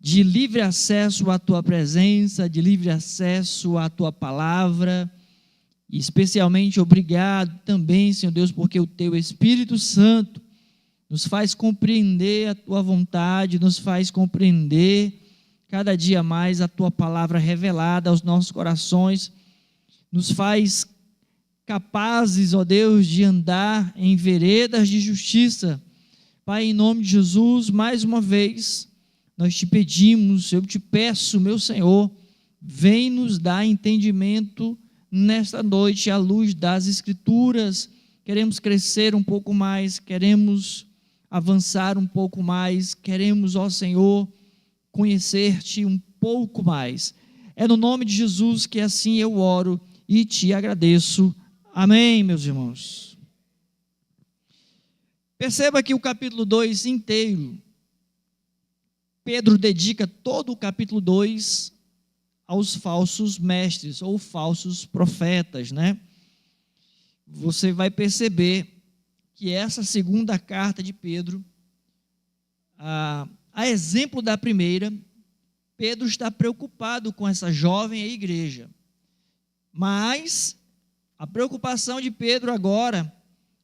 de livre acesso à tua presença, de livre acesso à tua palavra, e especialmente obrigado também, Senhor Deus, porque o teu Espírito Santo nos faz compreender a tua vontade, nos faz compreender cada dia mais a tua palavra revelada aos nossos corações, nos faz capazes, ó Deus, de andar em veredas de justiça. Pai, em nome de Jesus, mais uma vez, nós te pedimos, eu te peço, meu Senhor, vem nos dar entendimento nesta noite, à luz das Escrituras. Queremos crescer um pouco mais, queremos avançar um pouco mais, queremos, ó Senhor, conhecer-te um pouco mais. É no nome de Jesus que assim eu oro e te agradeço. Amém, meus irmãos. Perceba que o capítulo 2 inteiro, Pedro dedica todo o capítulo 2 aos falsos mestres ou falsos profetas, né? Você vai perceber que essa segunda carta de Pedro, a exemplo da primeira, Pedro está preocupado com essa jovem igreja, mas a preocupação de Pedro agora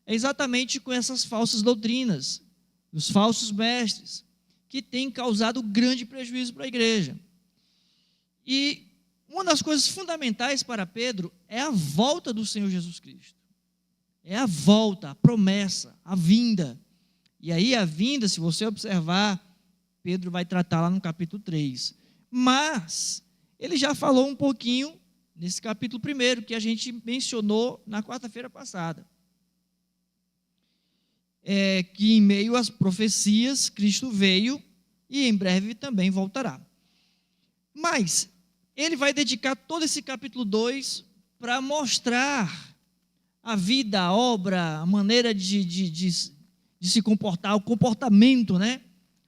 é exatamente com essas falsas doutrinas, os falsos mestres, que têm causado grande prejuízo para a igreja. E uma das coisas fundamentais para Pedro é a volta do Senhor Jesus Cristo. É a volta, a promessa, a vinda. E aí a vinda, se você observar, Pedro vai tratar lá no capítulo 3. Mas ele já falou um pouquinho nesse capítulo 1, que a gente mencionou na quarta-feira passada. Que em meio às profecias, Cristo veio e em breve também voltará. Mas ele vai dedicar todo esse capítulo 2 para mostrar a vida, a obra, a maneira de se comportar, o comportamento, né?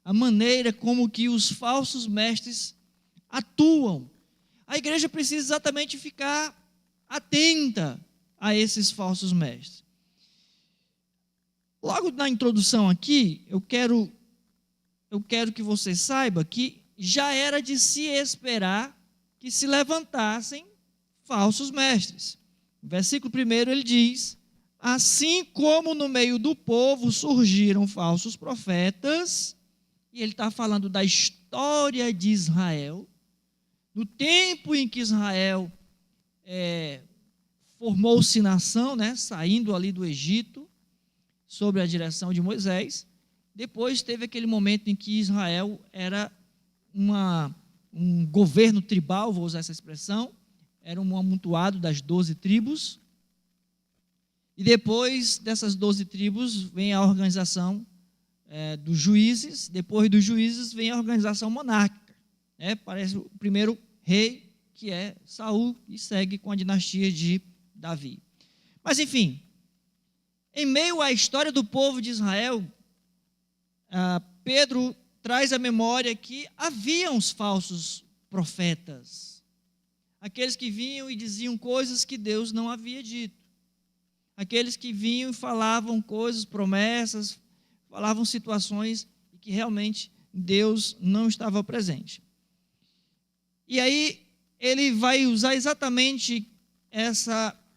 A maneira como que os falsos mestres atuam. A igreja precisa exatamente ficar atenta a esses falsos mestres. Logo na introdução aqui, eu quero que você saiba que já era de se esperar que se levantassem falsos mestres. No versículo 1 ele diz: assim como no meio do povo surgiram falsos profetas, e ele está falando da história de Israel, no tempo em que Israel formou-se nação, né, saindo ali do Egito, sob a direção de Moisés. Depois teve aquele momento em que Israel era um governo tribal, vou usar essa expressão, era um amontoado das 12 tribos, e depois dessas 12 tribos vem a organização dos juízes, depois dos juízes vem a organização monárquica, parece o primeiro rei, que é Saul, e segue com a dinastia de Davi. Mas enfim, em meio à história do povo de Israel, Pedro traz à memória que haviam os falsos profetas, aqueles que vinham e diziam coisas que Deus não havia dito, aqueles que vinham e falavam coisas, promessas, falavam situações em que realmente Deus não estava presente. E aí ele vai usar exatamente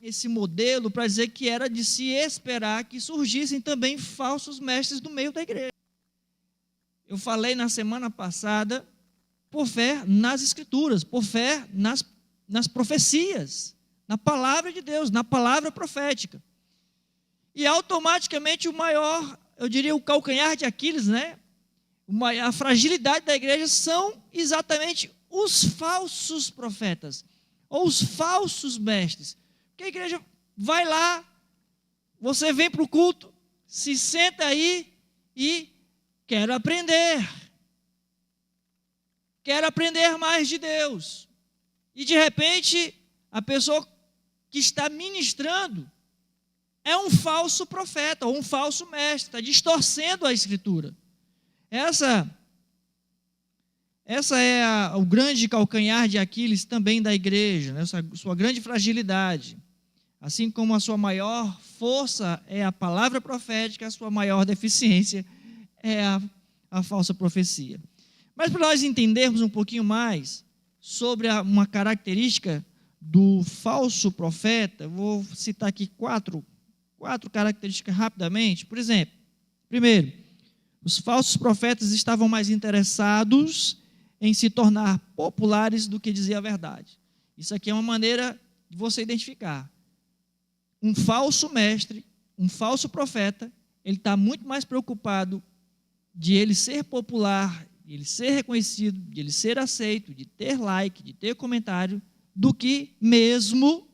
esse modelo para dizer que era de se esperar que surgissem também falsos mestres no meio da igreja. Eu falei na semana passada, por fé nas Escrituras, por fé nas profecias, na palavra de Deus, na palavra profética. E automaticamente o maior, eu diria, o calcanhar de Aquiles, né? A fragilidade da igreja são exatamente os falsos profetas, ou os falsos mestres. Porque a igreja vai lá, você vem para o culto, se senta aí e quero aprender mais de Deus. E de repente, a pessoa que está ministrando é um falso profeta, ou um falso mestre, está distorcendo a Escritura. Essa é o grande calcanhar de Aquiles também da igreja, né? Essa sua grande fragilidade. Assim como a sua maior força é a palavra profética, a sua maior deficiência é a falsa profecia. Mas para nós entendermos um pouquinho mais sobre uma característica do falso profeta, vou citar aqui quatro características rapidamente. Por exemplo, primeiro, os falsos profetas estavam mais interessados em se tornar populares do que dizer a verdade. Isso aqui é uma maneira de você identificar. Um falso mestre, um falso profeta, ele está muito mais preocupado de ele ser popular, de ele ser reconhecido, de ele ser aceito, de ter like, de ter comentário, do que mesmo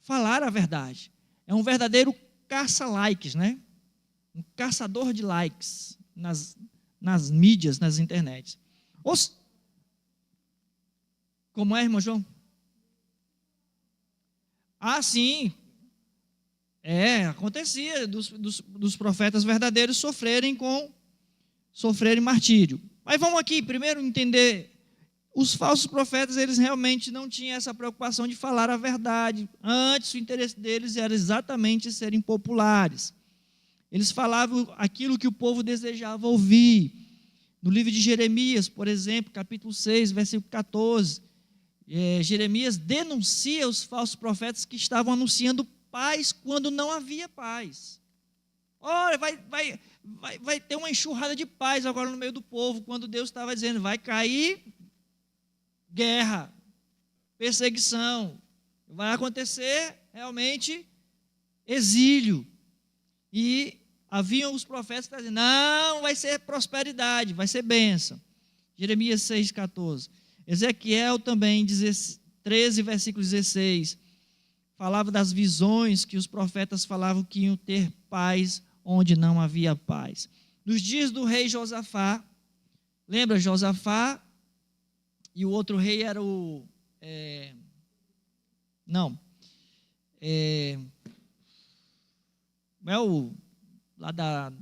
falar a verdade. É um verdadeiro caça-likes, né? Um caçador de likes nas mídias, nas internets. Como é, irmão João? Ah, sim. Acontecia dos profetas verdadeiros sofrerem martírio. Mas vamos aqui primeiro entender, os falsos profetas, eles realmente não tinham essa preocupação de falar a verdade. Antes, o interesse deles era exatamente serem populares. Eles falavam aquilo que o povo desejava ouvir. No livro de Jeremias, por exemplo, capítulo 6, versículo 14, Jeremias denuncia os falsos profetas que estavam anunciando paz quando não havia paz. Olha, vai ter uma enxurrada de paz agora no meio do povo, quando Deus estava dizendo, vai cair guerra, perseguição, vai acontecer realmente exílio. E haviam os profetas que diziam, não, vai ser prosperidade, vai ser bênção. Jeremias 6,14. Ezequiel também, 13, versículo 16, falava das visões que os profetas falavam que iam ter paz onde não havia paz. Nos dias do rei Josafá, lembra Josafá? E o outro rei era lá da...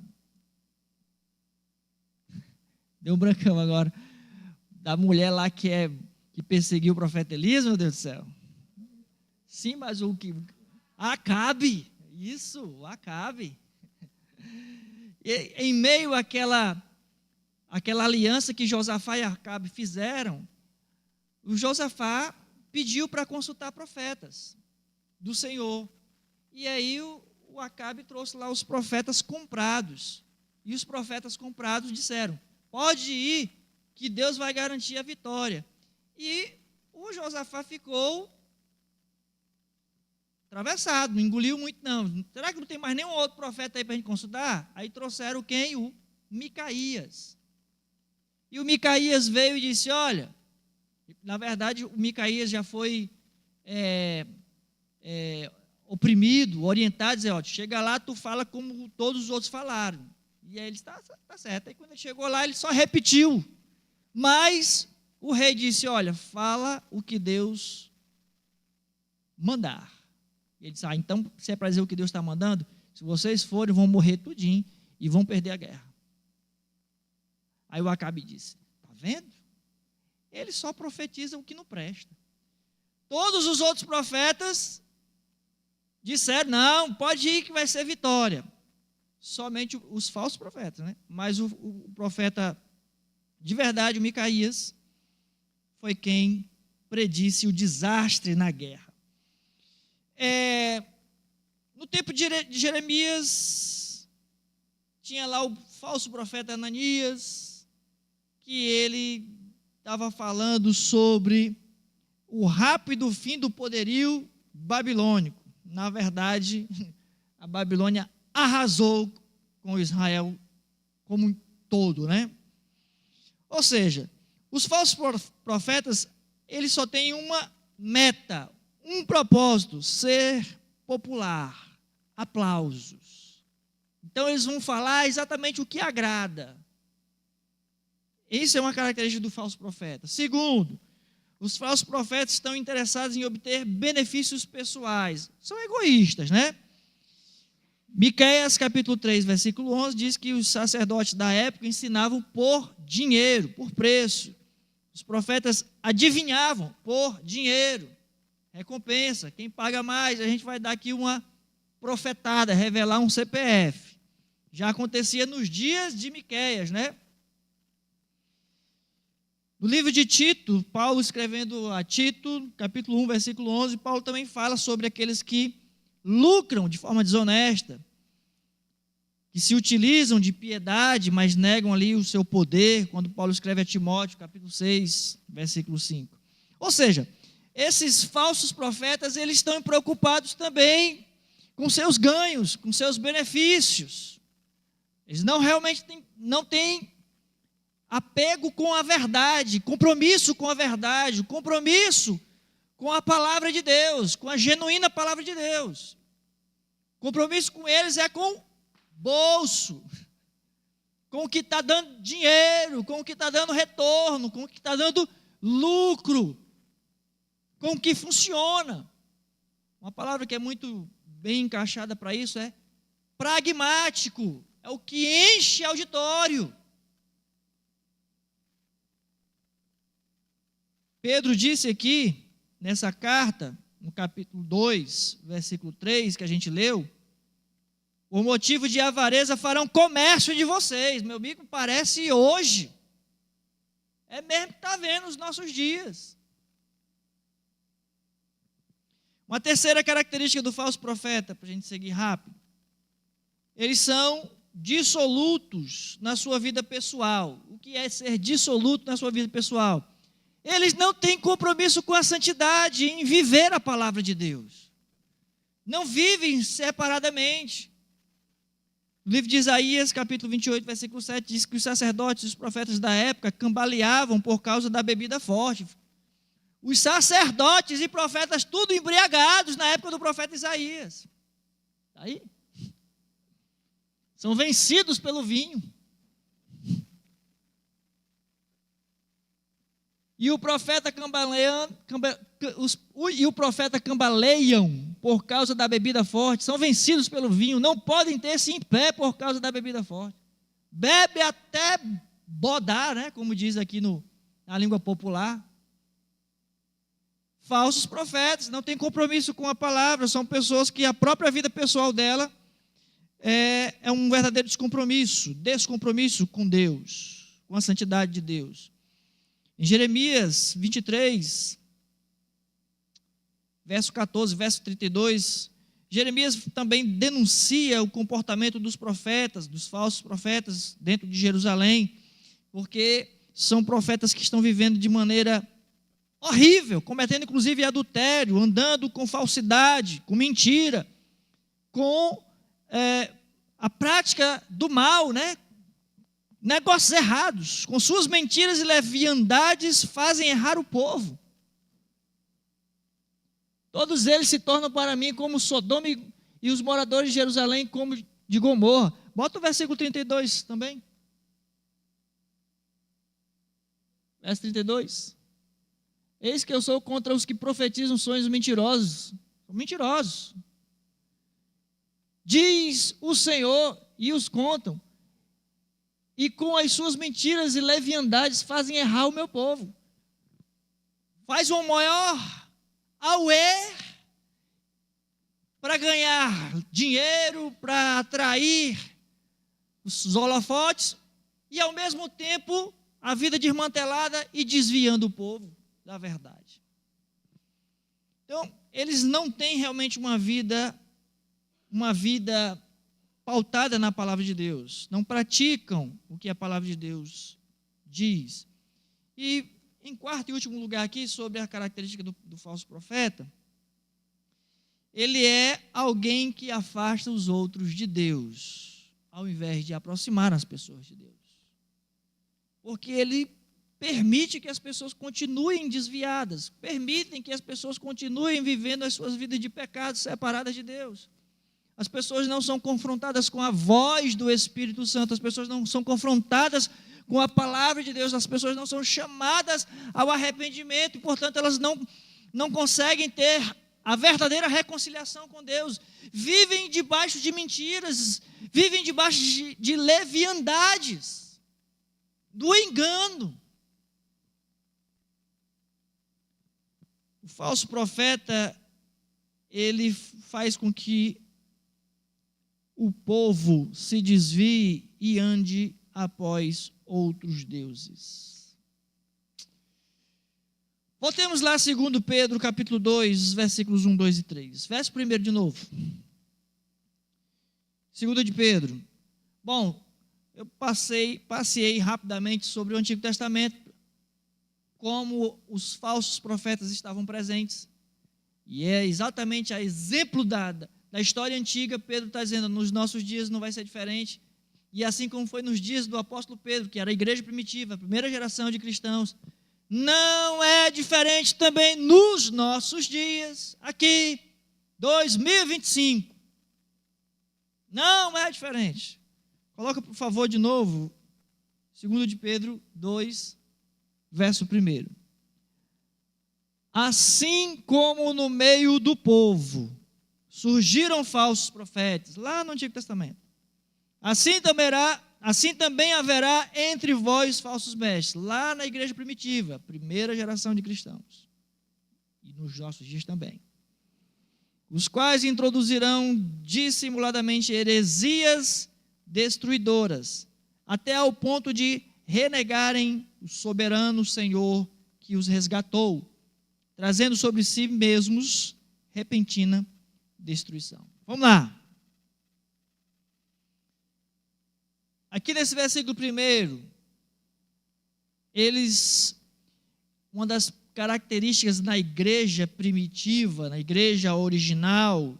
Deu um brancão agora. Da mulher lá que perseguiu o profeta Elias, meu Deus do céu. Sim, mas o que? Acabe. Isso, Acabe. E, em meio àquela aliança que Josafá e Acabe fizeram, o Josafá pediu para consultar profetas do Senhor. E aí o Acabe trouxe lá os profetas comprados. E os profetas comprados disseram, pode ir, que Deus vai garantir a vitória. E o Josafá ficou atravessado, não engoliu muito não. Será que não tem mais nenhum outro profeta aí para a gente consultar? Aí trouxeram quem? O Micaías. E o Micaías veio e disse, olha, na verdade o Micaías já foi oprimido, orientado, dizer, ó, chega lá, tu fala como todos os outros falaram. E aí ele disse, tá certo. Aí quando ele chegou lá, ele só repetiu. Mas o rei disse, olha, fala o que Deus mandar. Ele disse, então, se é para dizer o que Deus está mandando, se vocês forem, vão morrer tudinho e vão perder a guerra. Aí o Acabe disse, está vendo? Eles só profetizam o que não presta. Todos os outros profetas disseram, não, pode ir que vai ser vitória. Somente os falsos profetas, né? Mas o profeta de verdade, o Micaías, foi quem predisse o desastre na guerra. No tempo de Jeremias, tinha lá o falso profeta Ananias, que ele estava falando sobre o rápido fim do poderio babilônico. Na verdade, a Babilônia arrasou com Israel como um todo, né? Ou seja, os falsos profetas, eles só têm uma meta, um propósito, ser popular, aplausos. Então eles vão falar exatamente o que agrada. Isso é uma característica do falso profeta. Segundo, os falsos profetas estão interessados em obter benefícios pessoais. São egoístas, né? Miqueias, capítulo 3, versículo 11, diz que os sacerdotes da época ensinavam por dinheiro, por preço. Os profetas adivinhavam por dinheiro, recompensa. Quem paga mais, a gente vai dar aqui uma profetada, revelar um CPF. Já acontecia nos dias de Miqueias, né? No livro de Tito, Paulo escrevendo a Tito, capítulo 1, versículo 11, Paulo também fala sobre aqueles que lucram de forma desonesta, que se utilizam de piedade, mas negam ali o seu poder, quando Paulo escreve a Timóteo, capítulo 6, versículo 5. Ou seja, esses falsos profetas, eles estão preocupados também com seus ganhos, com seus benefícios. Eles não têm apego com a verdade, compromisso com a verdade, compromisso com a palavra de Deus, com a genuína palavra de Deus. Compromisso com eles é com bolso, com o que está dando dinheiro, com o que está dando retorno, com o que está dando lucro, com o que funciona. Uma palavra que é muito bem encaixada para isso é pragmático, é o que enche auditório. Pedro disse aqui, nessa carta, no capítulo 2, versículo 3, que a gente leu, por motivo de avareza farão comércio de vocês. Meu amigo, parece hoje. É mesmo que está vendo os nossos dias. Uma terceira característica do falso profeta, para a gente seguir rápido. Eles são dissolutos na sua vida pessoal. O que é ser dissoluto na sua vida pessoal? Eles não têm compromisso com a santidade, em viver a palavra de Deus. Não vivem separadamente. No livro de Isaías, capítulo 28, versículo 7, diz que os sacerdotes e os profetas da época cambaleavam por causa da bebida forte. Os sacerdotes e profetas, tudo embriagados na época do profeta Isaías. Aí, são vencidos pelo vinho. E o profeta cambaleiam por causa da bebida forte, são vencidos pelo vinho, não podem ter-se em pé por causa da bebida forte. Bebe até bodar, né, como diz aqui na língua popular. Falsos profetas, não têm compromisso com a palavra, são pessoas que a própria vida pessoal dela é um verdadeiro descompromisso com Deus, com a santidade de Deus. Em Jeremias 23, verso 14, verso 32, Jeremias também denuncia o comportamento dos profetas, dos falsos profetas dentro de Jerusalém, porque são profetas que estão vivendo de maneira horrível, cometendo inclusive adultério, andando com falsidade, com mentira, com a prática do mal, né? Negócios errados, com suas mentiras e leviandades fazem errar o povo. Todos eles se tornam para mim como Sodoma e os moradores de Jerusalém como de Gomorra. Bota o versículo 32 também. Verso 32. Eis que eu sou contra os que profetizam sonhos mentirosos. São mentirosos. Diz o Senhor e os contam. E com as suas mentiras e leviandades fazem errar o meu povo. Faz um maior auê para ganhar dinheiro, para atrair os holofotes, e ao mesmo tempo a vida desmantelada e desviando o povo da verdade. Então, eles não têm realmente uma vida pautada na palavra de Deus, não praticam o que a palavra de Deus diz. E em quarto e último lugar aqui, sobre a característica do falso profeta, ele é alguém que afasta os outros de Deus, ao invés de aproximar as pessoas de Deus. Porque ele permite que as pessoas continuem desviadas, permitem que as pessoas continuem vivendo as suas vidas de pecado separadas de Deus. As pessoas não são confrontadas com a voz do Espírito Santo, as pessoas não são confrontadas com a palavra de Deus, as pessoas não são chamadas ao arrependimento, e, portanto, elas não conseguem ter a verdadeira reconciliação com Deus. Vivem debaixo de mentiras, vivem debaixo de leviandades, do engano. O falso profeta, ele faz com que o povo se desvie e ande após outros deuses. Voltemos lá, 2 Pedro, capítulo 2, versículos 1, 2 e 3. Verso 1 de novo. 2 de Pedro. Bom, eu passei rapidamente sobre o Antigo Testamento, como os falsos profetas estavam presentes. E é exatamente a exemplo da história antiga. Pedro está dizendo, nos nossos dias não vai ser diferente. E assim como foi nos dias do apóstolo Pedro, que era a igreja primitiva, a primeira geração de cristãos, não é diferente também nos nossos dias, aqui, 2025. Não é diferente. Coloca, por favor, de novo, 2 de Pedro 2, verso 1. Assim como no meio do povo surgiram falsos profetas, lá no Antigo Testamento, assim também haverá entre vós falsos mestres, lá na igreja primitiva, primeira geração de cristãos, e nos nossos dias também, os quais introduzirão dissimuladamente heresias destruidoras, até ao ponto de renegarem o soberano Senhor que os resgatou, trazendo sobre si mesmos repentina destruição. Vamos lá. Aqui nesse versículo 1, uma das características na igreja primitiva, na igreja original,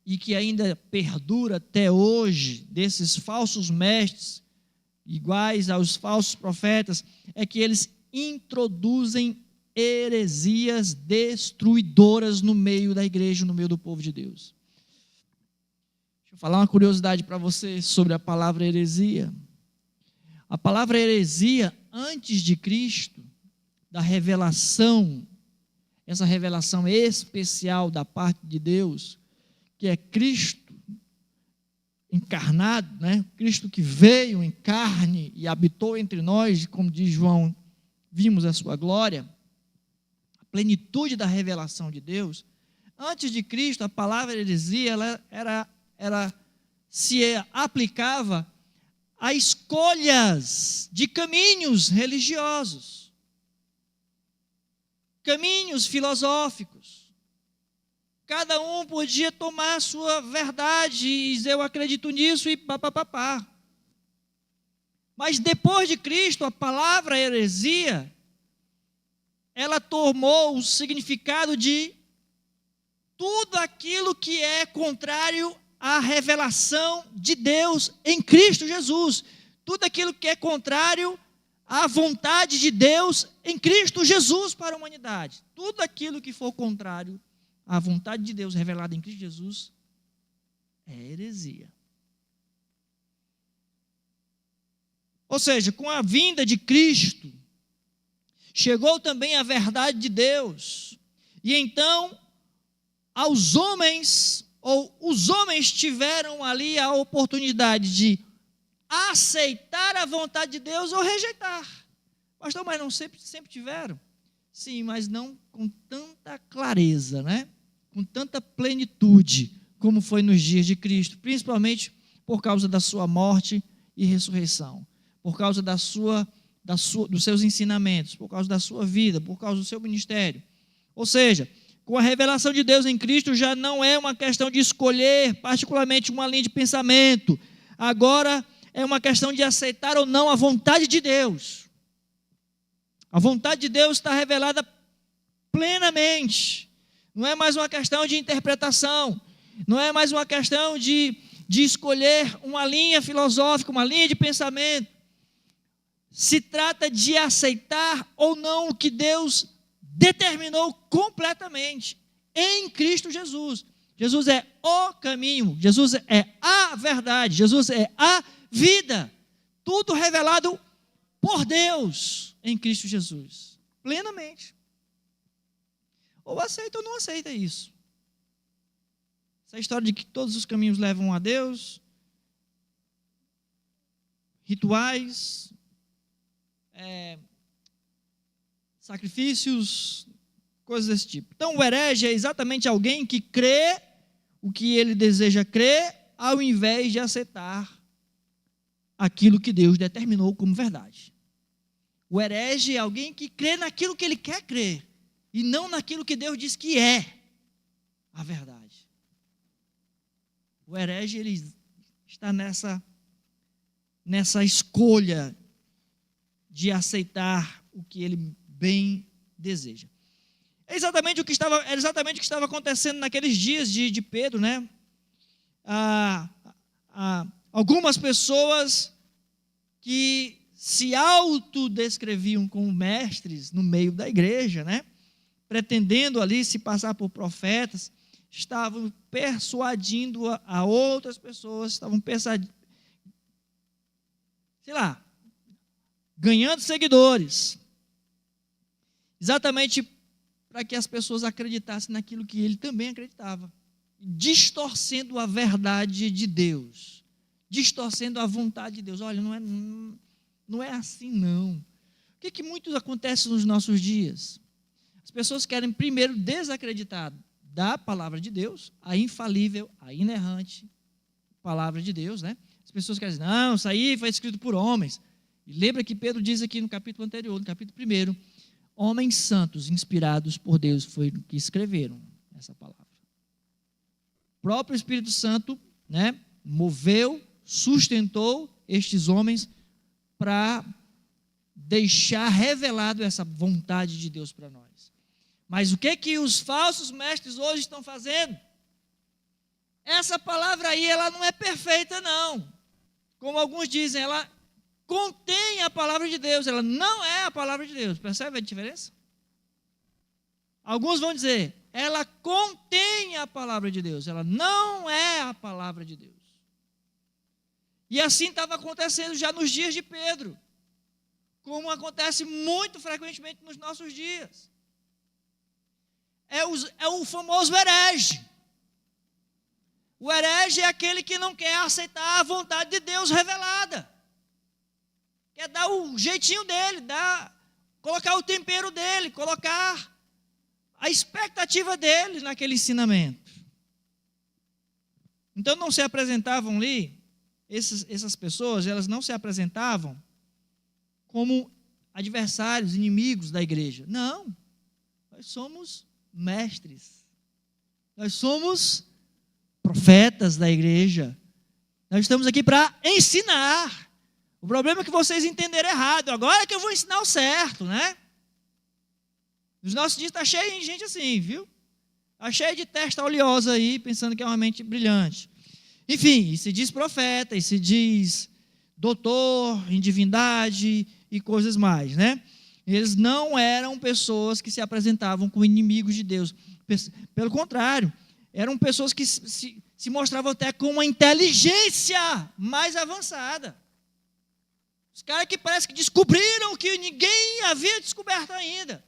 e que ainda perdura até hoje, desses falsos mestres, iguais aos falsos profetas, é que eles introduzem heresias destruidoras no meio da igreja, no meio do povo de Deus. Deixa eu falar uma curiosidade para você sobre a palavra heresia. A palavra heresia, antes de Cristo, da revelação, essa revelação especial da parte de Deus, que é Cristo encarnado, né? Cristo que veio em carne e habitou entre nós, como diz João, vimos a sua glória, a plenitude da revelação de Deus. Antes de Cristo, a palavra heresia ela se aplicava a escolhas de caminhos religiosos, caminhos filosóficos. Cada um podia tomar a sua verdade e dizer, eu acredito nisso e papapá. Mas depois de Cristo, a palavra heresia, ela tomou o significado de tudo aquilo que é contrário à revelação de Deus em Cristo Jesus. Tudo aquilo que é contrário à vontade de Deus em Cristo Jesus para a humanidade. Tudo aquilo que for contrário à vontade de Deus revelada em Cristo Jesus é heresia. Ou seja, com a vinda de Cristo, chegou também a verdade de Deus. E então, aos homens, ou os homens tiveram ali a oportunidade de aceitar a vontade de Deus ou rejeitar. Pastor, mas não sempre tiveram? Sim, mas não com tanta clareza, né? Com tanta plenitude, como foi nos dias de Cristo, principalmente por causa da sua morte e ressurreição, por causa dos seus ensinamentos, por causa da sua vida, por causa do seu ministério. Ou seja, com a revelação de Deus em Cristo, já não é uma questão de escolher particularmente uma linha de pensamento, agora é uma questão de aceitar ou não a vontade de Deus. A vontade de Deus está revelada plenamente. Não é mais uma questão de interpretação, não é mais uma questão de escolher uma linha filosófica, uma linha de pensamento. Se trata de aceitar ou não o que Deus determinou completamente em Cristo Jesus. Jesus é o caminho, Jesus é a verdade, Jesus é a vida. Tudo revelado por Deus em Cristo Jesus, plenamente. Ou aceita ou não aceita isso. Essa história de que todos os caminhos levam a Deus, rituais, sacrifícios, coisas desse tipo. Então, o herege é exatamente alguém que crê o que ele deseja crer, ao invés de aceitar aquilo que Deus determinou como verdade. O herege é alguém que crê naquilo que ele quer crer, e não naquilo que Deus diz que é a verdade. O herege, ele está nessa escolha de aceitar o que ele bem deseja. É exatamente o que estava acontecendo naqueles dias de Pedro, né? Algumas pessoas que se autodescreviam como mestres no meio da igreja, né? Pretendendo ali se passar por profetas, estavam persuadindo a outras pessoas, estavam ganhando seguidores, exatamente para que as pessoas acreditassem naquilo que ele também acreditava, distorcendo a verdade de Deus, distorcendo a vontade de Deus. Olha, não é assim não. O que muito acontece nos nossos dias? As pessoas querem primeiro desacreditar da palavra de Deus, a infalível, a inerrante palavra de Deus, né? As pessoas querem dizer, não, isso aí foi escrito por homens. E lembra que Pedro diz aqui no capítulo anterior, no capítulo 1, homens santos, inspirados por Deus, foi que escreveram essa palavra. O próprio Espírito Santo, né, moveu, sustentou estes homens para deixar revelado essa vontade de Deus para nós. Mas o que os falsos mestres hoje estão fazendo? Essa palavra aí, ela não é perfeita não. Como alguns dizem, ela contém a palavra de Deus, ela não é a palavra de Deus. Percebe a diferença? Alguns vão dizer, ela contém a palavra de Deus, ela não é a palavra de Deus. E assim estava acontecendo já nos dias de Pedro, como acontece muito frequentemente nos nossos dias. É o famoso herege. O herege é aquele que não quer aceitar a vontade de Deus revelada. Quer dar o jeitinho dele, colocar o tempero dele, colocar a expectativa dele naquele ensinamento. Então não se apresentavam ali, essas pessoas, elas não se apresentavam como adversários, inimigos da igreja. Não, nós somos mestres, nós somos profetas da igreja, nós estamos aqui para ensinar. O problema é que vocês entenderam errado, agora é que eu vou ensinar o certo, né? Nos nossos dias está cheio de gente assim, viu? Está cheio de testa oleosa aí, pensando que é uma mente brilhante. Enfim, e se diz profeta, e se diz doutor em divindade e coisas mais, né? Eles não eram pessoas que se apresentavam como inimigos de Deus. Pelo contrário, eram pessoas que se mostravam até com uma inteligência mais avançada. Os caras que parece que descobriram o que ninguém havia descoberto ainda.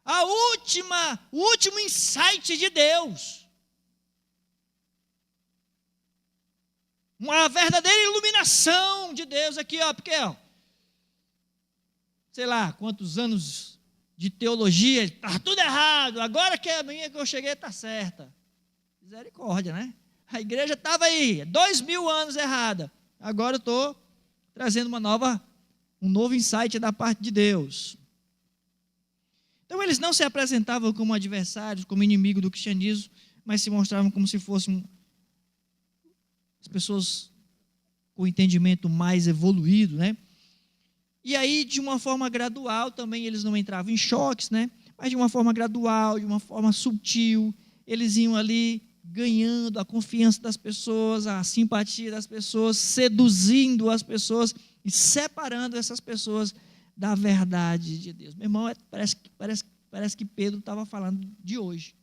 O último insight de Deus. Uma verdadeira iluminação de Deus aqui, ó, porque, ó, sei lá, quantos anos de teologia, está tudo errado, agora que a minha que eu cheguei está certa. Misericórdia, né? A igreja estava aí, 2000 anos errada. Agora eu estou trazendo um novo insight da parte de Deus. Então eles não se apresentavam como adversários, como inimigos do cristianismo, mas se mostravam como se fossem as pessoas com entendimento mais evoluído, né? E aí, de uma forma gradual, também eles não entravam em choques, né? Mas de uma forma gradual, de uma forma sutil, eles iam ali ganhando a confiança das pessoas, a simpatia das pessoas, seduzindo as pessoas e separando essas pessoas da verdade de Deus. Meu irmão, parece que Pedro estava falando de hoje.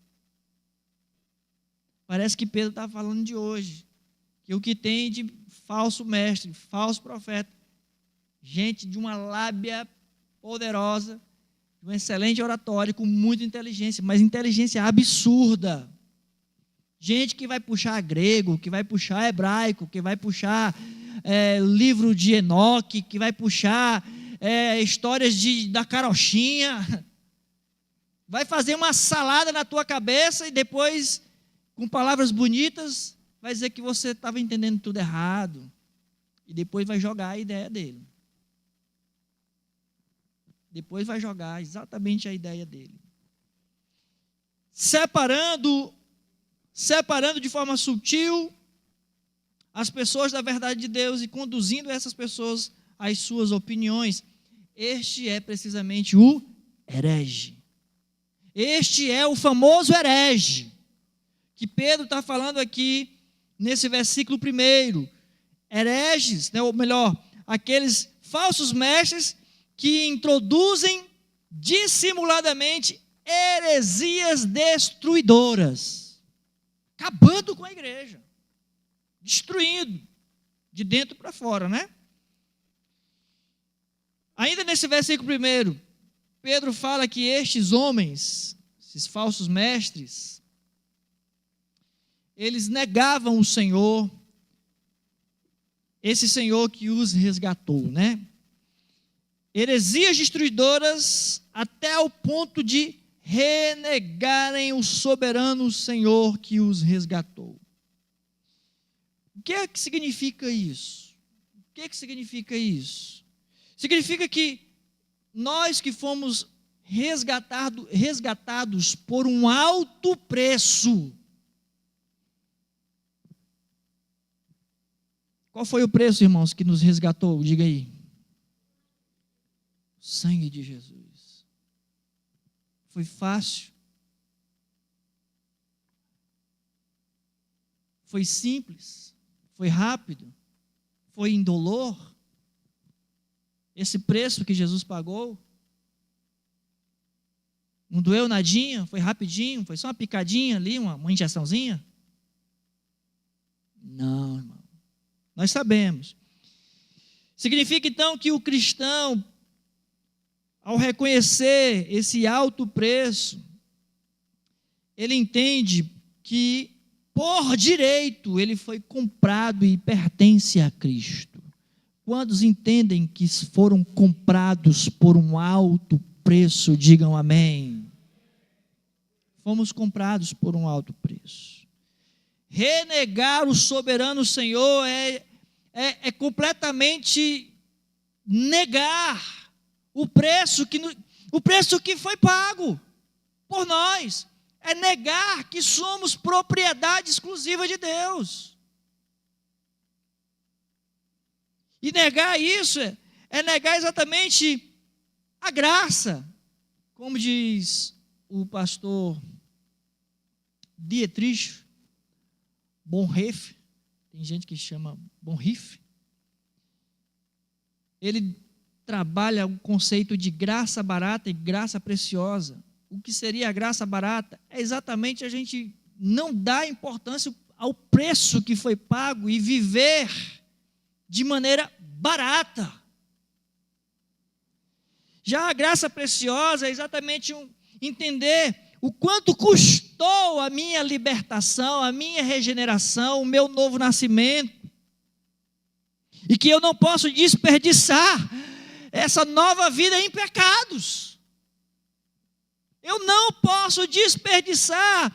Parece que Pedro estava falando de hoje. Que o que tem de falso mestre, falso profeta, gente de uma lábia poderosa, de um excelente oratório, com muita inteligência, mas inteligência absurda. Gente que vai puxar grego, que vai puxar hebraico, que vai puxar livro de Enoque, que vai puxar histórias da carochinha. Vai fazer uma salada na tua cabeça e depois, com palavras bonitas, vai dizer que você estava entendendo tudo errado. E depois vai jogar a ideia dele. Depois vai jogar exatamente a ideia dele. separando de forma sutil as pessoas da verdade de Deus e conduzindo essas pessoas às suas opiniões. Este é precisamente o herege. Este é o famoso herege, que Pedro está falando aqui nesse versículo 1. Hereges, né, ou melhor, aqueles falsos mestres que introduzem dissimuladamente heresias destruidoras, acabando com a igreja, destruindo de dentro para fora, né? Ainda nesse versículo 1, Pedro fala que estes homens, esses falsos mestres, eles negavam o Senhor, esse Senhor que os resgatou, né? Heresias destruidoras até o ponto de renegarem o soberano Senhor que os resgatou. O que é que significa isso? O que é que significa isso? Significa que nós que fomos resgatados por um alto preço. Qual foi o preço, irmãos, que nos resgatou? Diga aí. O sangue de Jesus. Foi fácil. Foi simples. Foi rápido. Foi indolor. Esse preço que Jesus pagou. Não doeu nadinha, foi rapidinho, foi só uma picadinha ali, uma injeçãozinha. Não, irmão. Nós sabemos. Significa então que o cristão, ao reconhecer esse alto preço, ele entende que, por direito, ele foi comprado e pertence a Cristo. Quantos entendem que foram comprados por um alto preço? Digam amém. Fomos comprados por um alto preço. Renegar o soberano Senhor é completamente negar o preço que foi pago por nós. É negar que somos propriedade exclusiva de Deus. E negar isso é negar exatamente a graça. Como diz o pastor Dietrich Bonhoeffer, tem gente que chama Bonhoeffer, ele trabalha o conceito de graça barata e graça preciosa. O que seria a graça barata? É exatamente a gente não dar importância ao preço que foi pago e viver de maneira barata. Já a graça preciosa é exatamente entender o quanto custou a minha libertação, a minha regeneração, o meu novo nascimento. E que eu não posso desperdiçar essa nova vida em pecados. Eu não posso desperdiçar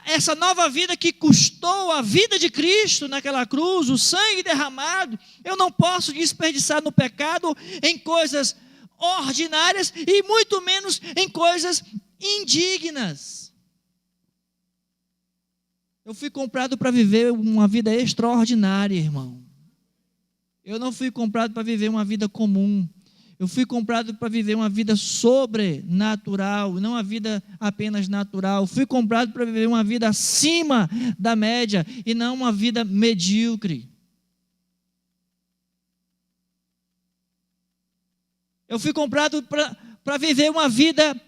essa nova vida que custou a vida de Cristo naquela cruz, o sangue derramado. Eu não posso desperdiçar no pecado, em coisas ordinárias e muito menos em coisas indignas. Eu fui comprado para viver uma vida extraordinária, irmão. Eu não fui comprado para viver uma vida comum. Eu fui comprado para viver uma vida sobrenatural, não uma vida apenas natural. Fui comprado para viver uma vida acima da média e não uma vida medíocre. Eu fui comprado para viver uma vida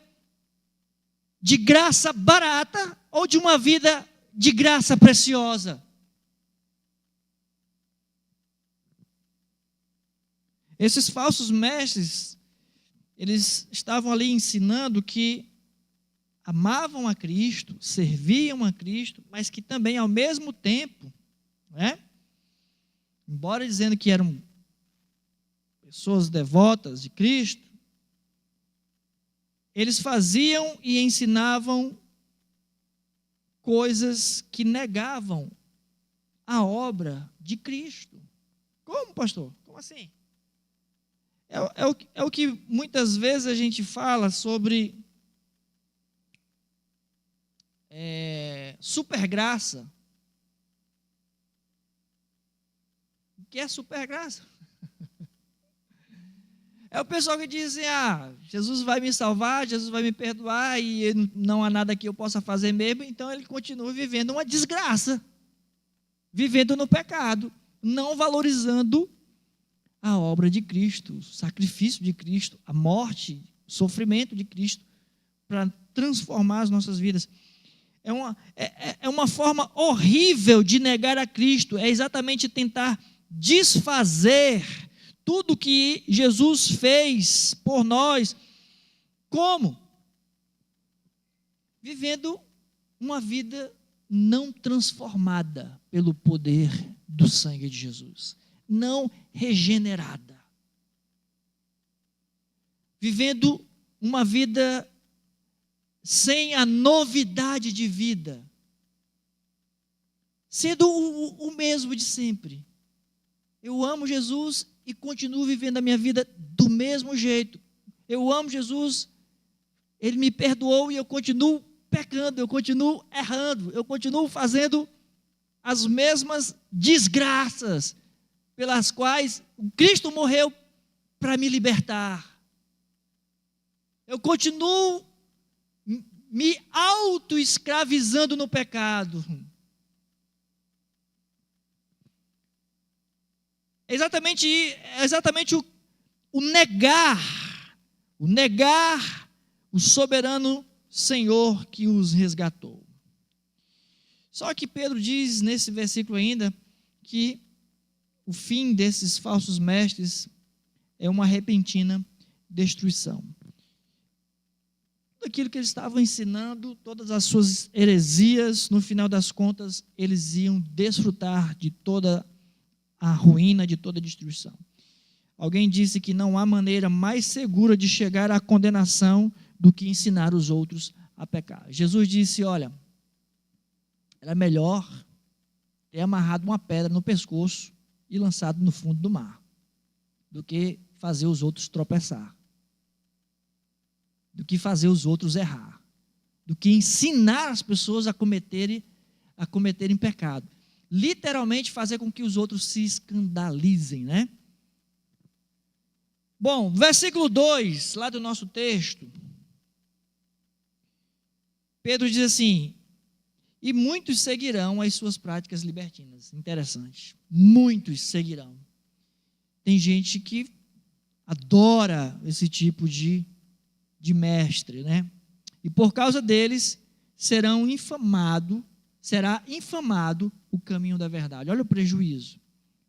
de graça barata ou de uma vida de graça preciosa. Esses falsos mestres, eles estavam ali ensinando que amavam a Cristo, serviam a Cristo, mas que também ao mesmo tempo, né, embora dizendo que eram pessoas devotas de Cristo, eles faziam e ensinavam coisas que negavam a obra de Cristo. Como, pastor? Como assim? É o que muitas vezes a gente fala sobre supergraça. O que é supergraça? É o pessoal que diz assim, Jesus vai me salvar, Jesus vai me perdoar e não há nada que eu possa fazer mesmo, então ele continua vivendo uma desgraça, vivendo no pecado, não valorizando a obra de Cristo, o sacrifício de Cristo, a morte, o sofrimento de Cristo, para transformar as nossas vidas. É uma forma horrível de negar a Cristo, é exatamente tentar desfazer tudo que Jesus fez por nós. Como? Vivendo uma vida não transformada pelo poder do sangue de Jesus, não regenerada. Vivendo uma vida sem a novidade de vida, sendo o mesmo de sempre. Eu amo Jesus e continuo vivendo a minha vida do mesmo jeito. Eu amo Jesus, Ele me perdoou e eu continuo pecando, eu continuo errando, eu continuo fazendo as mesmas desgraças pelas quais Cristo morreu para me libertar. Eu continuo me auto-escravizando no pecado. É exatamente o negar o soberano Senhor que os resgatou. Só que Pedro diz nesse versículo ainda que o fim desses falsos mestres é uma repentina destruição. Tudo aquilo que eles estavam ensinando, todas as suas heresias, no final das contas, eles iam desfrutar de toda a ruína, de toda a destruição. Alguém disse que não há maneira mais segura de chegar à condenação do que ensinar os outros a pecar. Jesus disse, olha, era melhor ter amarrado uma pedra no pescoço e lançado no fundo do mar, do que fazer os outros tropeçar, do que fazer os outros errar, do que ensinar as pessoas a cometerem pecado. Literalmente fazer com que os outros se escandalizem, né? Bom, versículo 2, lá do nosso texto, Pedro diz assim, e muitos seguirão as suas práticas libertinas. Interessante, muitos seguirão. Tem gente que adora esse tipo de mestre, né? E por causa deles será infamado o caminho da verdade. Olha o prejuízo.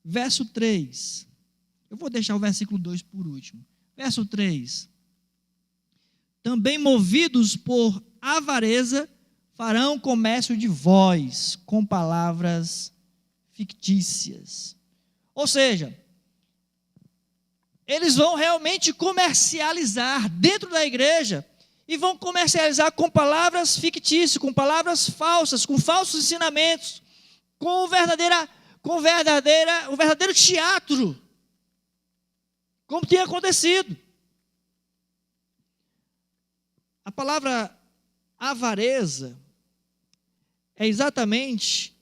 Verso 3. Eu vou deixar o versículo 2 por último. Verso 3. Também movidos por avareza, farão comércio de vós, com palavras fictícias. Ou seja, eles vão realmente comercializar dentro da igreja, e vão comercializar com palavras fictícias, com palavras falsas, com falsos ensinamentos, com o verdadeiro teatro, como tem acontecido. A palavra avareza é exatamente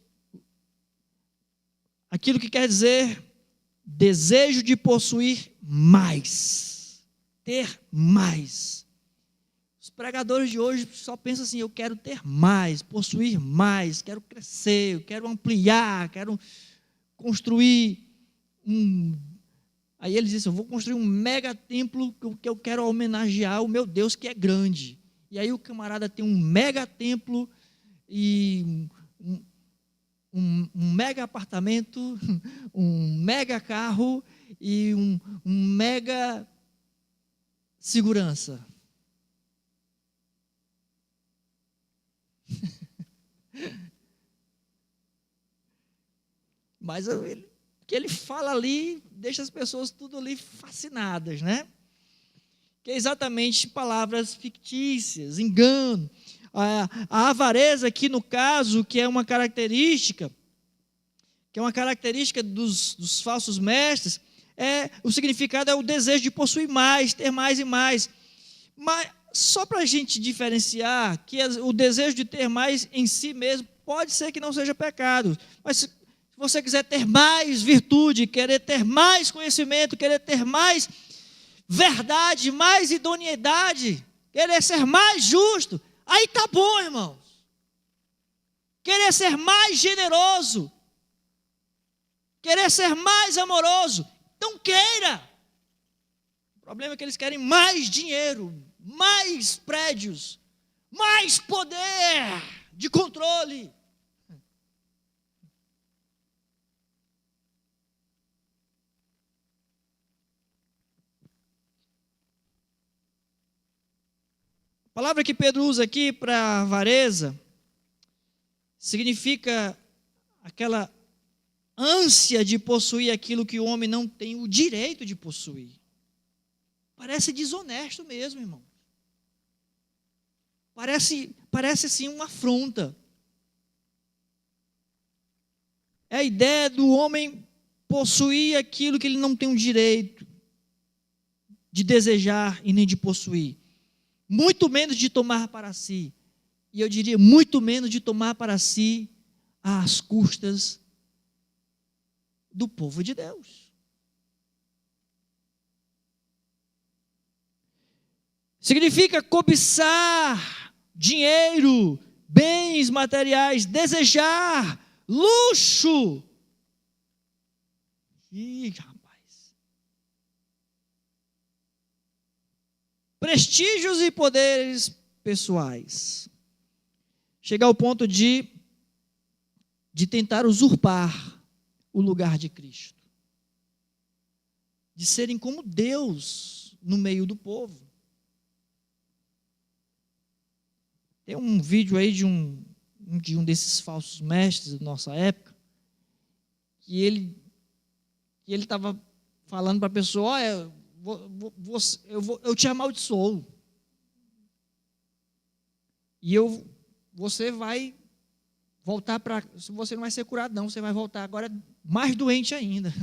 aquilo que quer dizer desejo de possuir mais, ter mais. Os pregadores de hoje só pensam assim, eu quero ter mais, possuir mais, quero crescer, eu quero ampliar, quero construir Aí ele disse, eu vou construir um mega templo que eu quero homenagear o meu Deus que é grande. E aí o camarada tem um mega templo e um mega apartamento, um mega carro e um mega segurança. Mas o que ele fala ali deixa as pessoas tudo ali fascinadas, né? Que é exatamente palavras fictícias, engano. A avareza aqui no caso, que é uma característica dos falsos mestres, o significado é o desejo de possuir mais, ter mais e mais. Mas só para a gente diferenciar que o desejo de ter mais em si mesmo pode ser que não seja pecado, mas se você quiser ter mais virtude, querer ter mais conhecimento, querer ter mais verdade, mais idoneidade, querer ser mais justo, aí tá bom, irmãos. Querer ser mais generoso, querer ser mais amoroso, então queira. O problema é que eles querem mais dinheiro, mais prédios, mais poder de controle. A palavra que Pedro usa aqui para avareza significa aquela ânsia de possuir aquilo que o homem não tem o direito de possuir. Parece desonesto mesmo, irmão. Parece sim uma afronta. É a ideia do homem possuir aquilo que ele não tem o direito de desejar e nem de possuir. Muito menos de tomar para si. E eu diria, muito menos de tomar para si às custas do povo de Deus. Significa cobiçar dinheiro, bens materiais, desejar luxo. Ih, rapaz. Prestígios e poderes pessoais. Chegar ao ponto de tentar usurpar o lugar de Cristo. De serem como Deus no meio do povo. Tem um vídeo aí de um desses falsos mestres da nossa época, que ele estava falando para a pessoa, olha, eu te amaldiçoo. E você vai voltar para... Você não vai ser curado não, você vai voltar agora mais doente ainda.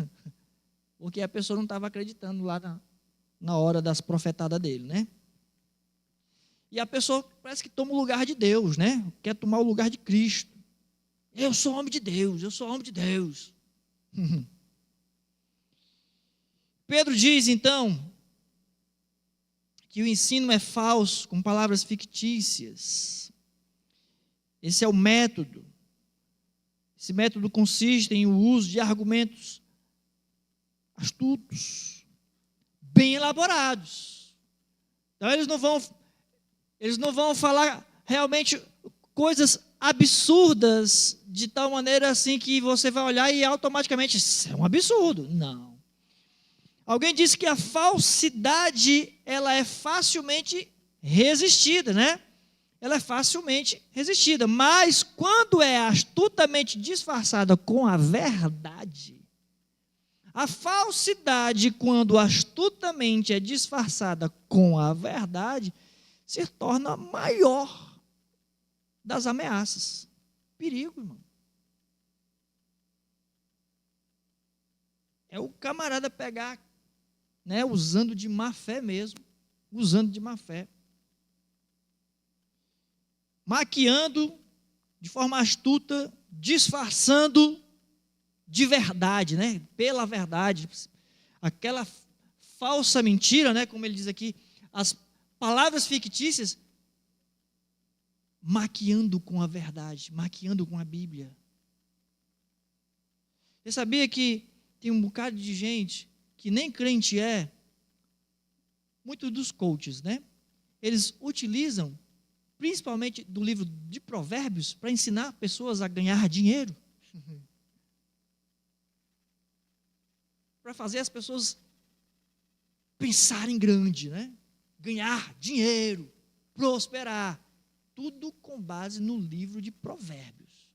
Porque a pessoa não estava acreditando lá na hora das profetadas dele, né? E a pessoa parece que toma o lugar de Deus, né? Quer tomar o lugar de Cristo. Eu sou homem de Deus, eu sou homem de Deus. Pedro diz, então, que o ensino é falso, com palavras fictícias. Esse é o método. Esse método consiste em o uso de argumentos astutos, bem elaborados. Então, eles não vão falar realmente coisas absurdas, de tal maneira assim que você vai olhar e automaticamente, isso é um absurdo. Não. Alguém disse que a falsidade, ela é facilmente resistida, né? Ela é facilmente resistida, mas quando é astutamente disfarçada com a verdade, a falsidade, quando astutamente é disfarçada com a verdade, se torna a maior das ameaças. Perigo, irmão. É o camarada pegar, né, usando de má fé mesmo, usando de má fé. Maquiando de forma astuta, disfarçando de verdade, né, pela verdade. Aquela falsa mentira, né, como ele diz aqui, as palavras fictícias, maquiando com a verdade, maquiando com a Bíblia. Você sabia que tem um bocado de gente que nem crente é, muitos dos coaches, né? Eles utilizam, principalmente do livro de Provérbios, para ensinar pessoas a ganhar dinheiro. Para fazer as pessoas pensarem grande, né? Ganhar dinheiro, prosperar, tudo com base no livro de Provérbios.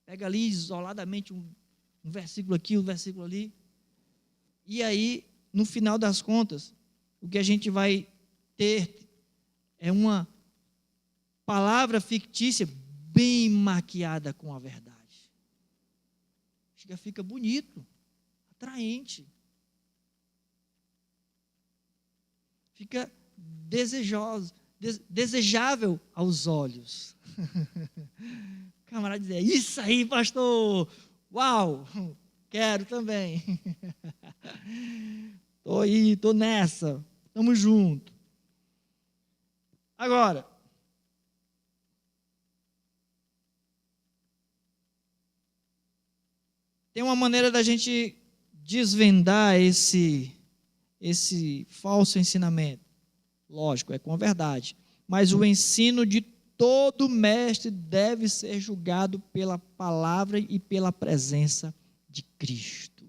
Pega ali isoladamente um versículo aqui, um versículo ali, e aí, no final das contas, o que a gente vai ter é uma palavra fictícia bem maquiada com a verdade. Fica bonito, atraente. Fica desejoso, desejável aos olhos. O camarada dizia, isso aí, pastor, uau, quero também. Estou aí, estou nessa, estamos juntos. Agora, tem uma maneira da gente desvendar esse falso ensinamento. Lógico, é com a verdade. Mas o ensino de todo mestre deve ser julgado pela palavra e pela presença de Cristo.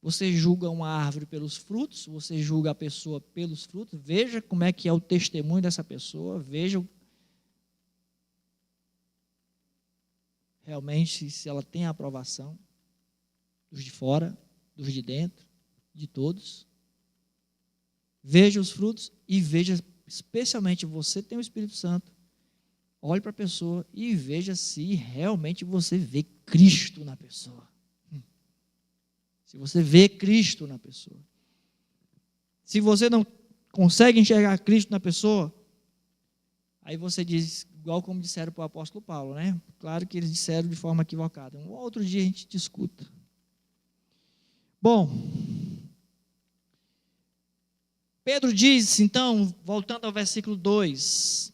Você julga uma árvore pelos frutos, você julga a pessoa pelos frutos, veja como é que é o testemunho dessa pessoa, veja realmente se ela tem a aprovação dos de fora, dos de dentro, de todos. Veja os frutos e veja, especialmente você tem o Espírito Santo, olhe para a pessoa e veja se realmente você vê Cristo na pessoa. Se você vê Cristo na pessoa. Se você não consegue enxergar Cristo na pessoa, aí você diz, igual como disseram para o apóstolo Paulo, né? Claro que eles disseram de forma equivocada. Um outro dia a gente discuta. Bom, Pedro diz, então, voltando ao versículo 2,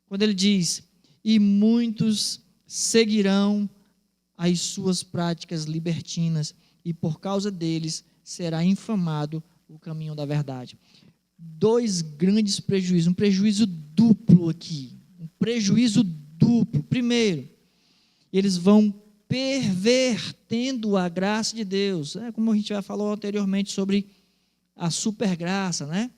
quando ele diz, e muitos seguirão as suas práticas libertinas, e por causa deles será infamado o caminho da verdade. Dois grandes prejuízos, um prejuízo duplo aqui, um prejuízo duplo. Primeiro, eles vão pervertendo a graça de Deus, como a gente já falou anteriormente sobre a supergraça, né?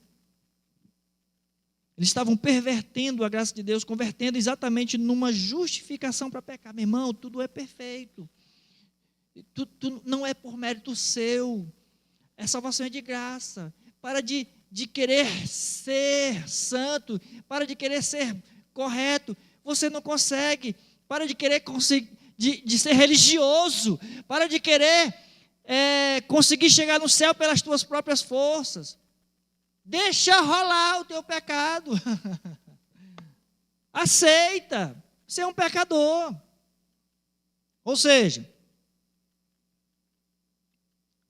Eles estavam pervertendo a graça de Deus, convertendo exatamente numa justificação para pecar. Meu irmão, tudo é perfeito. Tu não é por mérito seu, a salvação é de graça. Para de querer ser santo, para de querer ser correto, você não consegue. Para de querer de ser religioso, para de querer conseguir chegar no céu pelas tuas próprias forças. Deixa rolar o teu pecado. Aceita, você é um pecador. Ou seja,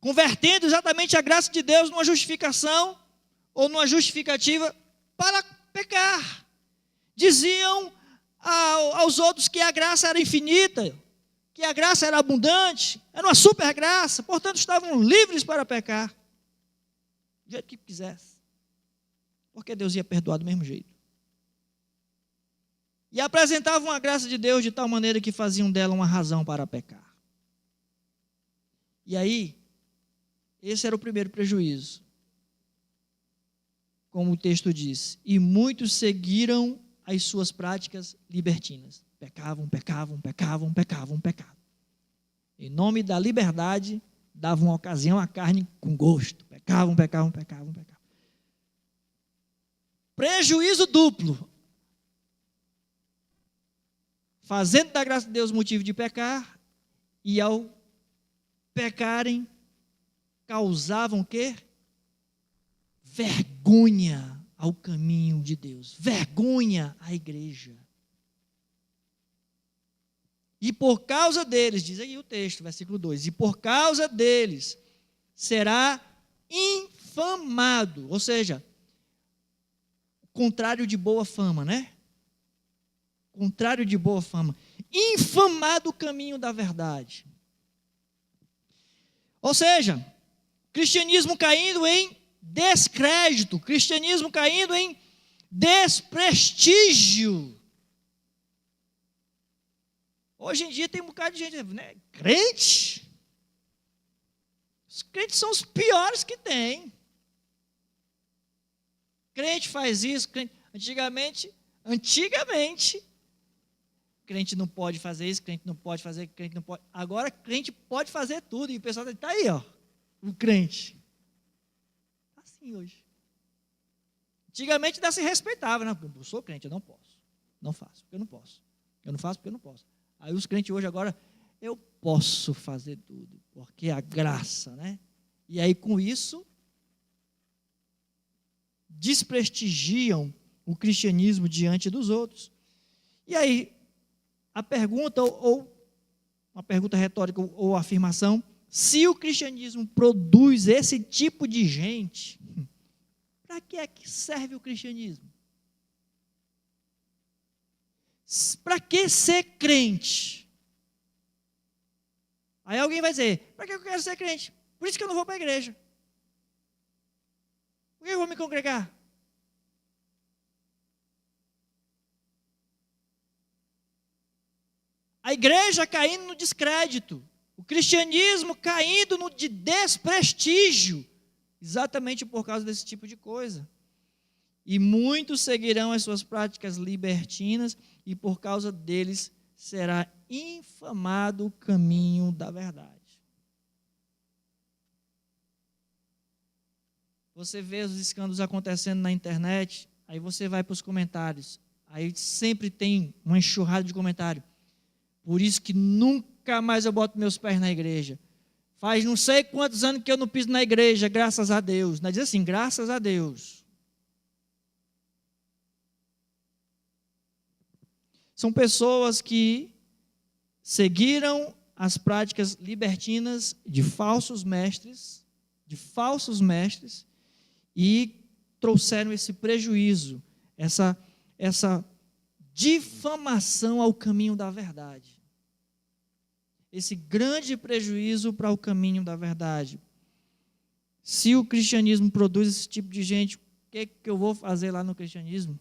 convertendo exatamente a graça de Deus numa justificação ou numa justificativa para pecar. Diziam aos outros que a graça era infinita, que a graça era abundante, era uma super graça, portanto estavam livres para pecar, do jeito que quisesse, porque Deus ia perdoar do mesmo jeito. E apresentavam a graça de Deus de tal maneira que faziam dela uma razão para pecar. E aí, esse era o primeiro prejuízo. Como o texto diz, e muitos seguiram as suas práticas libertinas. Pecavam. Em nome da liberdade, davam ocasião à carne com gosto. Pecavam. Prejuízo duplo. Fazendo da graça de Deus motivo de pecar, e ao pecarem, causavam o quê? Vergonha ao caminho de Deus, vergonha à igreja. E por causa deles, diz aí o texto, versículo 2, e por causa deles será infamado, ou seja, contrário de boa fama, né? Contrário de boa fama, infamado o caminho da verdade. Ou seja, cristianismo caindo em descrédito, cristianismo caindo em desprestígio. Hoje em dia tem um bocado de gente, né? Crente? Os crentes são os piores que tem. Crente faz isso, crente... Antigamente, crente não pode fazer isso, crente não pode fazer, crente não pode. Agora, crente pode fazer tudo. E o pessoal está aí, ó, o crente. Assim hoje. Antigamente ainda se respeitava, né? Eu sou crente, eu não posso. Não faço, porque eu não posso. Eu não faço porque eu não posso. Aí os crentes hoje agora, eu posso fazer tudo, porque a graça, né? E aí com isso, desprestigiam o cristianismo diante dos outros. E aí, a pergunta, ou uma pergunta retórica ou afirmação, se o cristianismo produz esse tipo de gente, para que é que serve o cristianismo? Para que ser crente? Aí alguém vai dizer, para que eu quero ser crente? Por isso que eu não vou para a igreja. Por que eu vou me congregar? A igreja caindo no descrédito, o cristianismo caindo no de desprestígio, exatamente por causa desse tipo de coisa. E muitos seguirão as suas práticas libertinas, e por causa deles será infamado o caminho da verdade. Você vê os escândalos acontecendo na internet, aí você vai para os comentários, aí sempre tem uma enxurrada de comentário. Por isso que nunca mais eu boto meus pés na igreja. Faz não sei quantos anos que eu não piso na igreja, graças a Deus. Não diz assim, graças a Deus. São pessoas que seguiram as práticas libertinas de falsos mestres, e trouxeram esse prejuízo, essa difamação ao caminho da verdade. Esse grande prejuízo para o caminho da verdade. Se o cristianismo produz esse tipo de gente, o que eu vou fazer lá no cristianismo?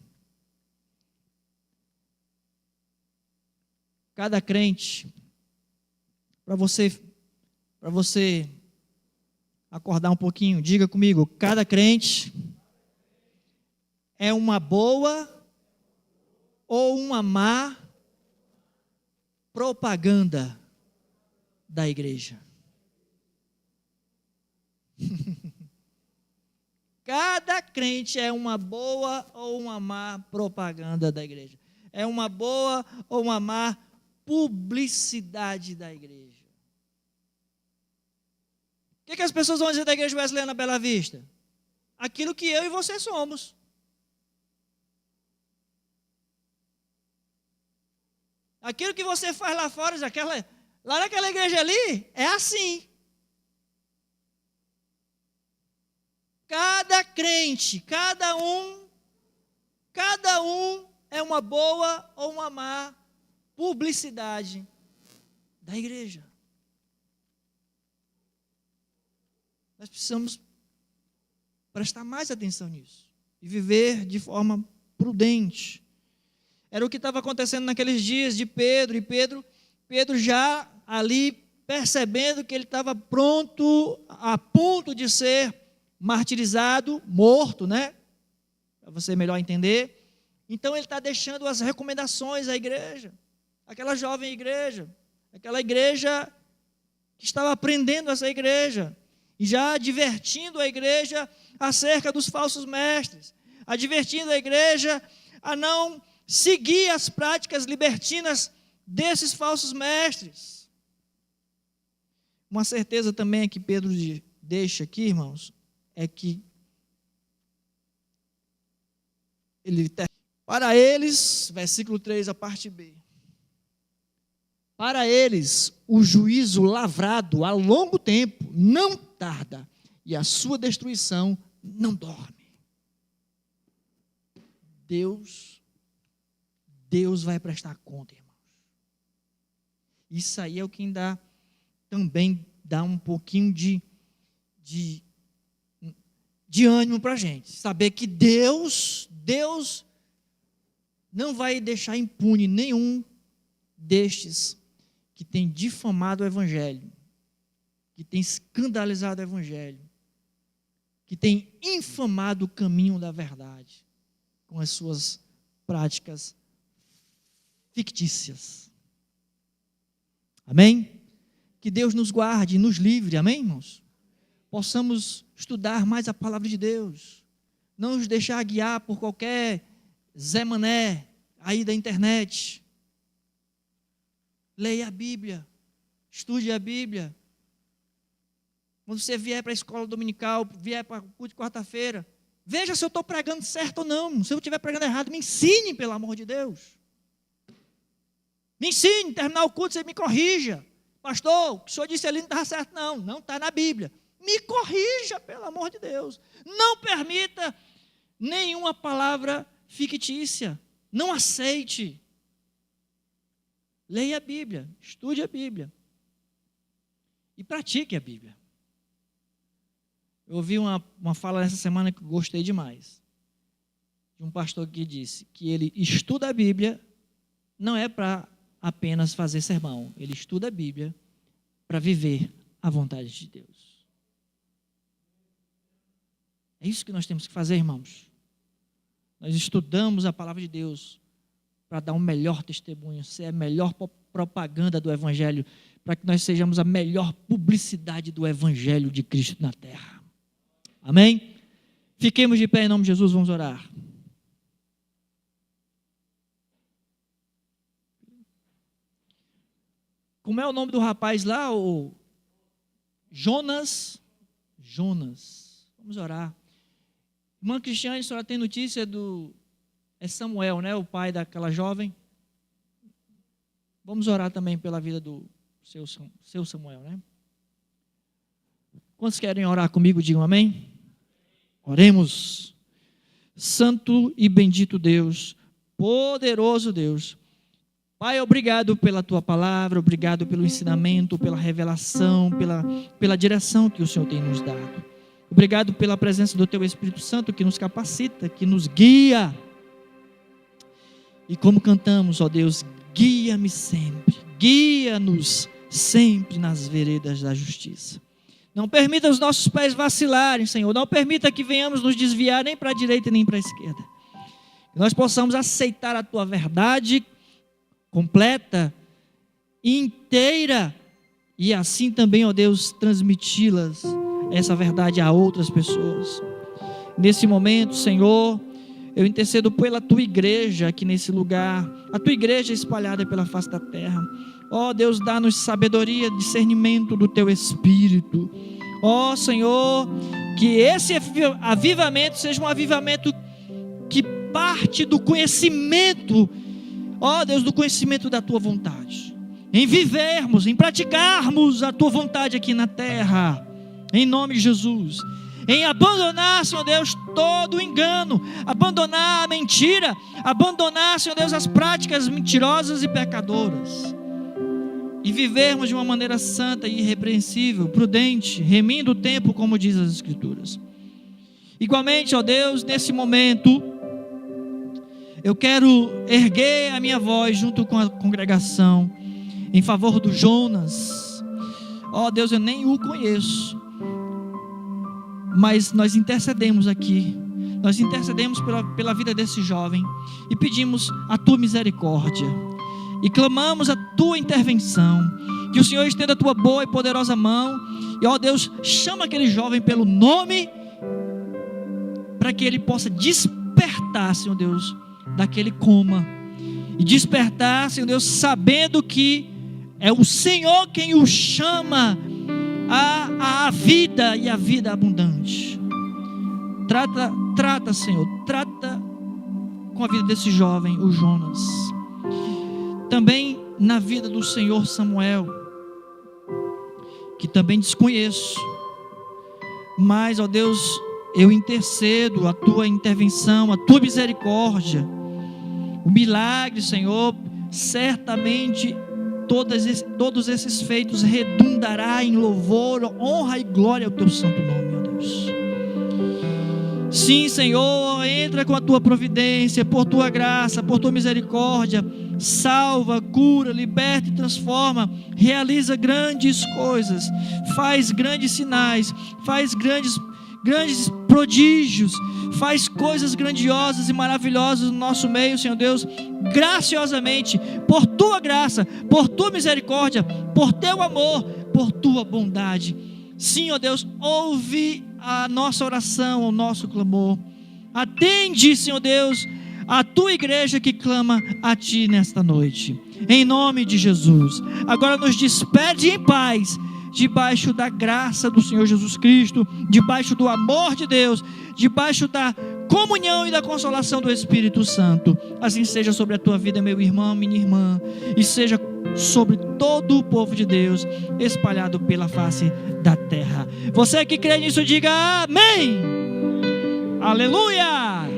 Cada crente, para você acordar um pouquinho, diga comigo, cada crente é uma boa ou uma má propaganda da igreja. Cada crente é uma boa ou uma má propaganda da igreja. É uma boa ou uma má publicidade da igreja. O que as pessoas vão dizer da igreja Wesleyana Bela Vista? Aquilo que eu e você somos. Aquilo que você faz lá fora, lá naquela igreja ali, é assim. Cada crente, cada um é uma boa ou uma má publicidade da igreja. Nós precisamos prestar mais atenção nisso e viver de forma prudente. Era o que estava acontecendo naqueles dias de Pedro, e Pedro já ali percebendo que ele estava pronto, a ponto de ser martirizado, morto, né? Para você melhor entender. Então ele está deixando as recomendações à igreja, aquela jovem igreja, aquela igreja que estava aprendendo essa igreja, e já advertindo a igreja acerca dos falsos mestres, advertindo a igreja a não seguir as práticas libertinas desses falsos mestres. Uma certeza também que Pedro deixa aqui, irmãos, é que para eles, versículo 3, a parte B, para eles o juízo lavrado a longo tempo não tarda, e a sua destruição não dorme. Deus vai prestar conta, irmãos. Isso aí é o que também dá um pouquinho de ânimo para a gente. Saber que Deus não vai deixar impune nenhum destes que tem difamado o Evangelho, que tem escandalizado o Evangelho, que tem infamado o caminho da verdade com as suas práticas fictícias. Amém? Que Deus nos guarde e nos livre, amém, irmãos? Possamos estudar mais a palavra de Deus, não nos deixar guiar por qualquer Zé Mané aí da internet. Leia a Bíblia, estude a Bíblia. Quando você vier para a escola dominical, vier para o culto de quarta-feira, Veja se eu estou pregando certo ou não. Se eu estiver pregando errado, me ensine, pelo amor de Deus. Me ensine, terminar o culto, você me corrija. Pastor, o que o senhor disse ali não está certo, não. Não está na Bíblia. Me corrija, pelo amor de Deus. Não permita nenhuma palavra fictícia. Não aceite. Leia a Bíblia, estude a Bíblia. E pratique a Bíblia. Eu ouvi uma fala nessa semana que eu gostei demais. De um pastor que disse que ele estuda a Bíblia, não é para apenas fazer sermão. Ele estuda a Bíblia para viver a vontade de Deus. É isso que nós temos que fazer, irmãos. Nós estudamos a palavra de Deus para dar um melhor testemunho, ser a melhor propaganda do Evangelho, para que nós sejamos a melhor publicidade do Evangelho de Cristo na terra. Amém? Fiquemos de pé em nome de Jesus, vamos orar. Como é o nome do rapaz lá? O Jonas. Vamos orar. Irmã Cristiane, a senhora tem notícia do... É Samuel, né? O pai daquela jovem. Vamos orar também pela vida do seu Samuel, né? Quantos querem orar comigo? Digam amém. Oremos. Santo e bendito Deus, poderoso Deus, Pai, obrigado pela Tua palavra, obrigado pelo ensinamento, pela revelação, pela direção que o Senhor tem nos dado. Obrigado pela presença do Teu Espírito Santo que nos capacita, que nos guia. E como cantamos, ó Deus, guia-me sempre, guia-nos sempre nas veredas da justiça. Não permita os nossos pés vacilarem, Senhor. Não permita que venhamos nos desviar nem para a direita nem para a esquerda. Que nós possamos aceitar a Tua verdade completa, inteira, e assim também, ó Deus, transmiti-las, essa verdade a outras pessoas. Nesse momento, Senhor, eu intercedo pela Tua igreja aqui nesse lugar, a Tua igreja espalhada pela face da terra. Ó Deus, dá-nos sabedoria, discernimento do Teu Espírito. Ó Senhor, que esse avivamento seja um avivamento que parte do conhecimento, ó Deus, do conhecimento da Tua vontade, em vivermos, em praticarmos a Tua vontade aqui na terra, em nome de Jesus, em abandonar, Senhor Deus, todo o engano, abandonar a mentira, abandonar, Senhor Deus, as práticas mentirosas e pecadoras, e vivermos de uma maneira santa e irrepreensível, prudente, remindo o tempo, como diz as Escrituras. Igualmente, ó Deus, nesse momento, eu quero erguer a minha voz junto com a congregação em favor do Jonas. Ó Deus, eu nem o conheço, mas nós intercedemos aqui, nós intercedemos pela vida desse jovem e pedimos a Tua misericórdia e clamamos a Tua intervenção, que o Senhor estenda a Tua boa e poderosa mão e, ó Deus, chama aquele jovem pelo nome, para que ele possa despertar, Senhor Deus, daquele coma, e despertar, Senhor Deus, sabendo que é o Senhor quem o chama à vida e à vida abundante. Trata, Senhor, trata com a vida desse jovem, o Jonas, também na vida do Senhor Samuel, que também desconheço, mas, ó Deus, eu intercedo a Tua intervenção, a Tua misericórdia, o milagre, Senhor, certamente todos esses feitos redundará em louvor, honra e glória ao Teu santo nome, ó Deus. Sim, Senhor, entra com a Tua providência, por Tua graça, por Tua misericórdia, salva, cura, liberta e transforma, realiza grandes coisas, faz grandes sinais, faz grandes prodígios, faz coisas grandiosas e maravilhosas no nosso meio, Senhor Deus, graciosamente, por Tua graça, por Tua misericórdia, por Teu amor, por Tua bondade. Sim, ó Deus, ouve a nossa oração, o nosso clamor, atende, Senhor Deus, a Tua igreja que clama a Ti nesta noite, em nome de Jesus. Agora nos despede em paz, debaixo da graça do Senhor Jesus Cristo, debaixo do amor de Deus, debaixo da comunhão e da consolação do Espírito Santo. Assim seja sobre a tua vida, meu irmão, minha irmã, e seja sobre todo o povo de Deus espalhado pela face da terra. Você que crê nisso, diga amém. Aleluia.